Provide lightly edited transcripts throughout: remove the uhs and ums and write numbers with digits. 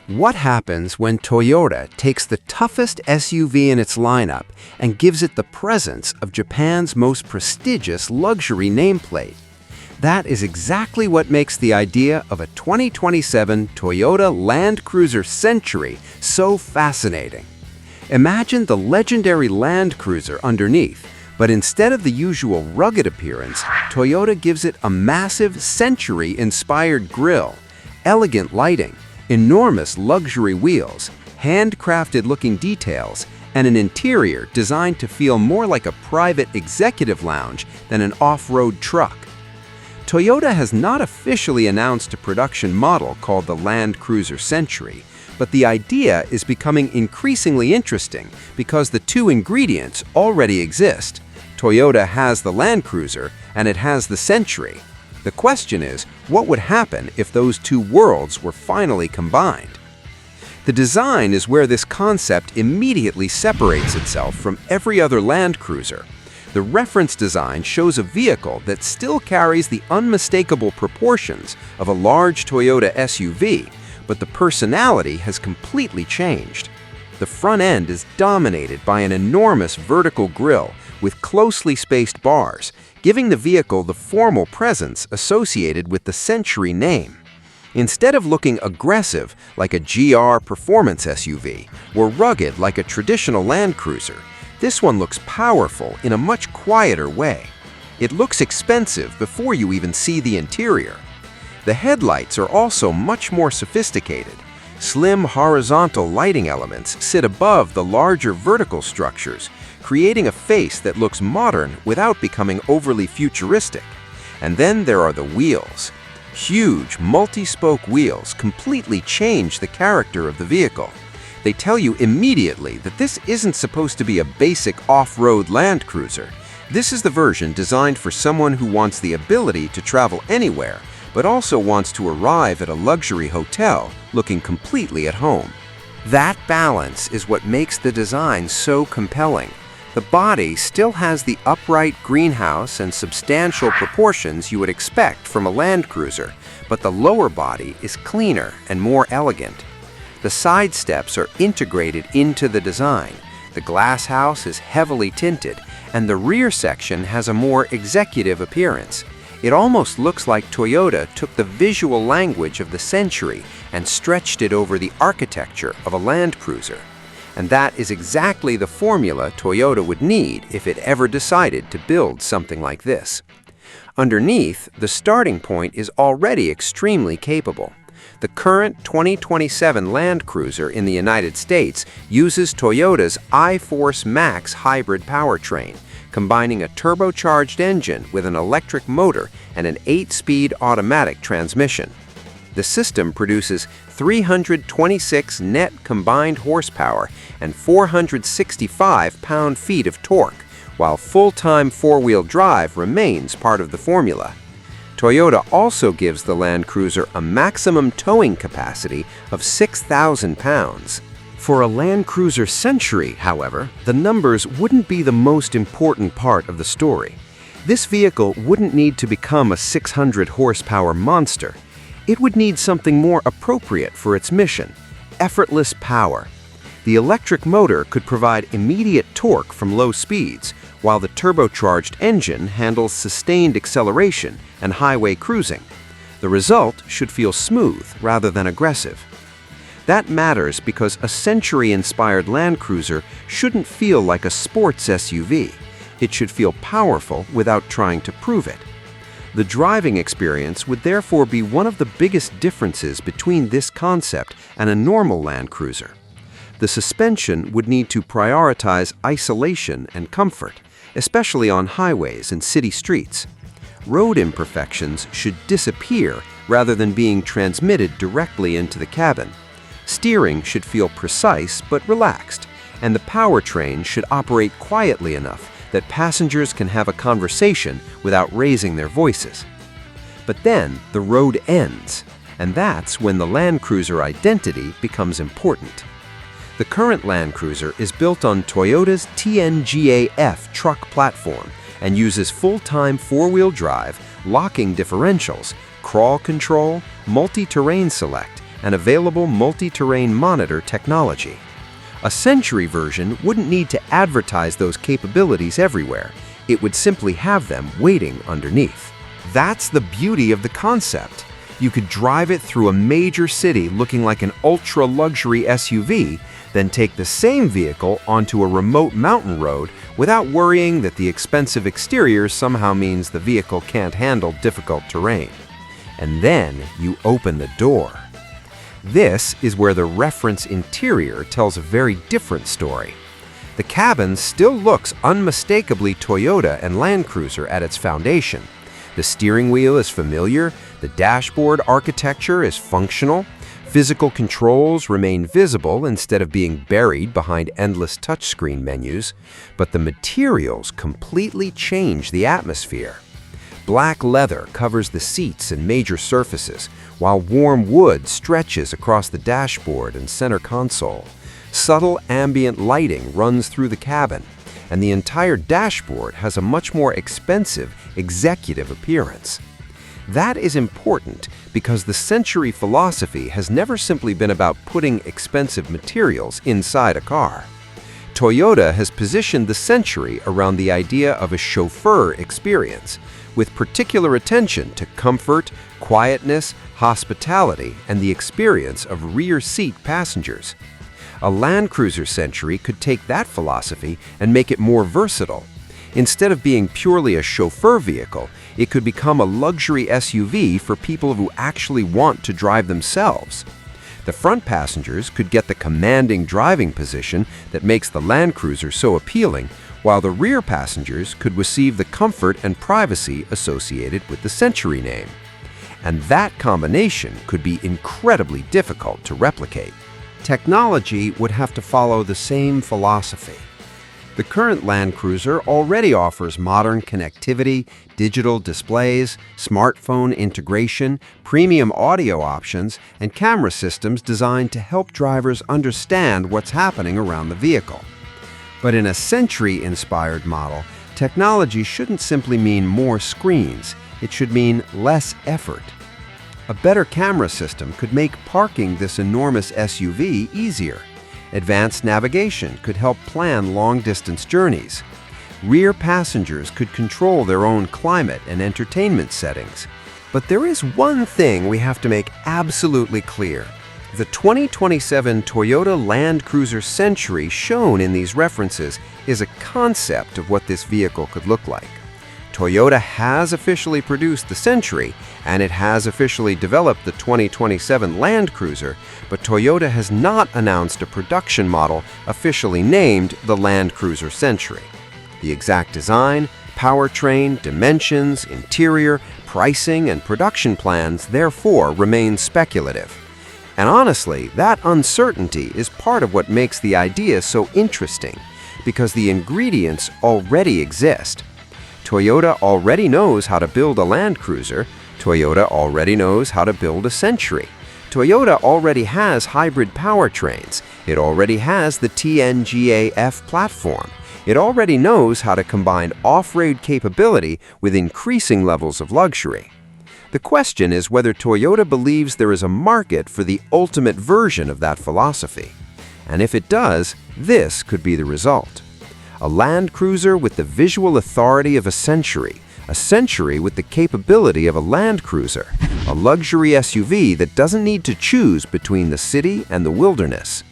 What happens when Toyota takes the toughest SUV in its lineup and gives it the presence of Japan's most prestigious luxury nameplate? That is exactly what makes the idea of a 2027 Toyota Land Cruiser Century so fascinating. Imagine the legendary Land Cruiser underneath, but instead of the usual rugged appearance, Toyota gives it a massive Century-inspired grille, elegant lighting, enormous luxury wheels, handcrafted-looking details, and an interior designed to feel more like a private executive lounge than an off-road truck. Toyota has not officially announced a production model called the Land Cruiser Century, but the idea is becoming increasingly interesting because the two ingredients already exist. Toyota has the Land Cruiser and it has the Century. The question is, what would happen if those two worlds were finally combined? The design is where this concept immediately separates itself from every other Land Cruiser. The reference design shows a vehicle that still carries the unmistakable proportions of a large Toyota SUV, but the personality has completely changed. The front end is dominated by an enormous vertical grille with closely spaced bars, giving the vehicle the formal presence associated with the Century name. Instead of looking aggressive like a GR performance SUV or rugged like a traditional Land Cruiser, this one looks powerful in a much quieter way. It looks expensive before you even see the interior. The headlights are also much more sophisticated. Slim horizontal lighting elements sit above the larger vertical structures, creating a face that looks modern without becoming overly futuristic. And then there are the wheels. Huge, multi-spoke wheels completely change the character of the vehicle. They tell you immediately that this isn't supposed to be a basic off-road Land Cruiser. This is the version designed for someone who wants the ability to travel anywhere, but also wants to arrive at a luxury hotel looking completely at home. That balance is what makes the design so compelling. The body still has the upright greenhouse and substantial proportions you would expect from a Land Cruiser, but the lower body is cleaner and more elegant. The side steps are integrated into the design. The glass house is heavily tinted, and the rear section has a more executive appearance. It almost looks like Toyota took the visual language of the Century and stretched it over the architecture of a Land Cruiser. And that is exactly the formula Toyota would need if it ever decided to build something like this. Underneath, the starting point is already extremely capable. The current 2027 Land Cruiser in the United States uses Toyota's iForce Max hybrid powertrain, combining a turbocharged engine with an electric motor and an 8-speed automatic transmission. The system produces 326 net combined horsepower and 465 pound-feet of torque, while full-time four-wheel drive remains part of the formula. Toyota also gives the Land Cruiser a maximum towing capacity of 6,000 pounds. For a Land Cruiser Century, however, the numbers wouldn't be the most important part of the story. This vehicle wouldn't need to become a 600 horsepower monster. It would need something more appropriate for its mission: effortless power. The electric motor could provide immediate torque from low speeds, while the turbocharged engine handles sustained acceleration and highway cruising. The result should feel smooth rather than aggressive. That matters because a Century-inspired Land Cruiser shouldn't feel like a sports SUV. It should feel powerful without trying to prove it. The driving experience would therefore be one of the biggest differences between this concept and a normal Land Cruiser. The suspension would need to prioritize isolation and comfort, especially on highways and city streets. Road imperfections should disappear rather than being transmitted directly into the cabin. Steering should feel precise but relaxed, and the powertrain should operate quietly enough that passengers can have a conversation without raising their voices. But then the road ends, and that's when the Land Cruiser identity becomes important. The current Land Cruiser is built on Toyota's TNGA-F truck platform and uses full-time four-wheel drive, locking differentials, crawl control, multi-terrain select, and available multi-terrain monitor technology. A Century version wouldn't need to advertise those capabilities everywhere. It would simply have them waiting underneath. That's the beauty of the concept. You could drive it through a major city looking like an ultra-luxury SUV, then take the same vehicle onto a remote mountain road without worrying that the expensive exterior somehow means the vehicle can't handle difficult terrain. And then you open the door. This is where the reference interior tells a very different story. The cabin still looks unmistakably Toyota and Land Cruiser at its foundation. The steering wheel is familiar, the dashboard architecture is functional, physical controls remain visible instead of being buried behind endless touchscreen menus, but the materials completely change the atmosphere. Black leather covers the seats and major surfaces, while warm wood stretches across the dashboard and center console. Subtle ambient lighting runs through the cabin, and the entire dashboard has a much more expensive, executive appearance. That is important because the Century philosophy has never simply been about putting expensive materials inside a car. Toyota has positioned the Century around the idea of a chauffeur experience, with particular attention to comfort, quietness, hospitality, and the experience of rear seat passengers. A Land Cruiser Century could take that philosophy and make it more versatile. Instead of being purely a chauffeur vehicle, it could become a luxury SUV for people who actually want to drive themselves. The front passengers could get the commanding driving position that makes the Land Cruiser so appealing, while the rear passengers could receive the comfort and privacy associated with the Century name. And that combination could be incredibly difficult to replicate. Technology would have to follow the same philosophy. The current Land Cruiser already offers modern connectivity, digital displays, smartphone integration, premium audio options, and camera systems designed to help drivers understand what's happening around the vehicle. But in a Century-inspired model, technology shouldn't simply mean more screens. It should mean less effort. A better camera system could make parking this enormous SUV easier. Advanced navigation could help plan long-distance journeys. Rear passengers could control their own climate and entertainment settings. But there is one thing we have to make absolutely clear. The 2027 Toyota Land Cruiser Century shown in these references is a concept of what this vehicle could look like. Toyota has officially produced the Century, and it has officially developed the 2027 Land Cruiser, but Toyota has not announced a production model officially named the Land Cruiser Century. The exact design, powertrain, dimensions, interior, pricing, and production plans therefore remain speculative. And honestly, that uncertainty is part of what makes the idea so interesting, because the ingredients already exist. Toyota already knows how to build a Land Cruiser. Toyota already knows how to build a Century. Toyota already has hybrid powertrains. It already has the TNGA-F platform. It already knows how to combine off-road capability with increasing levels of luxury. The question is whether Toyota believes there is a market for the ultimate version of that philosophy. And if it does, this could be the result. A Land Cruiser with the visual authority of a Century with the capability of a Land Cruiser, a luxury SUV that doesn't need to choose between the city and the wilderness.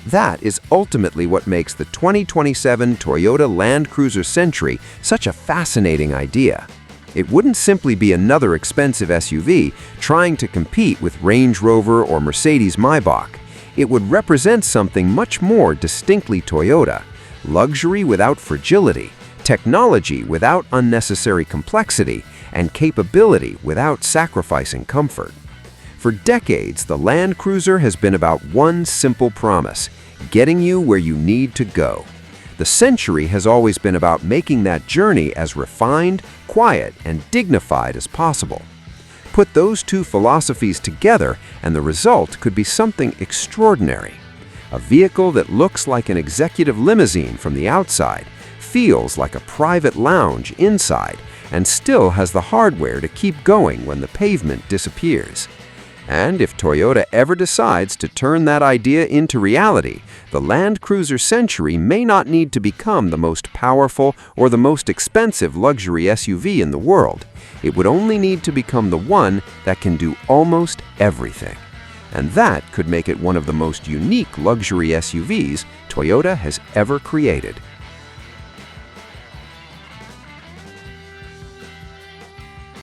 That is ultimately what makes the 2027 Toyota Land Cruiser Century such a fascinating idea. It wouldn't simply be another expensive SUV trying to compete with Range Rover or Mercedes-Maybach. It would represent something much more distinctly Toyota. Luxury without fragility, technology without unnecessary complexity, and capability without sacrificing comfort. For decades, the Land Cruiser has been about one simple promise: getting you where you need to go. The Century has always been about making that journey as refined, quiet, and dignified as possible. Put those two philosophies together, and the result could be something extraordinary. A vehicle that looks like an executive limousine from the outside, feels like a private lounge inside, and still has the hardware to keep going when the pavement disappears. And if Toyota ever decides to turn that idea into reality, the Land Cruiser Century may not need to become the most powerful or the most expensive luxury SUV in the world. It would only need to become the one that can do almost everything. And that could make it one of the most unique luxury SUVs Toyota has ever created.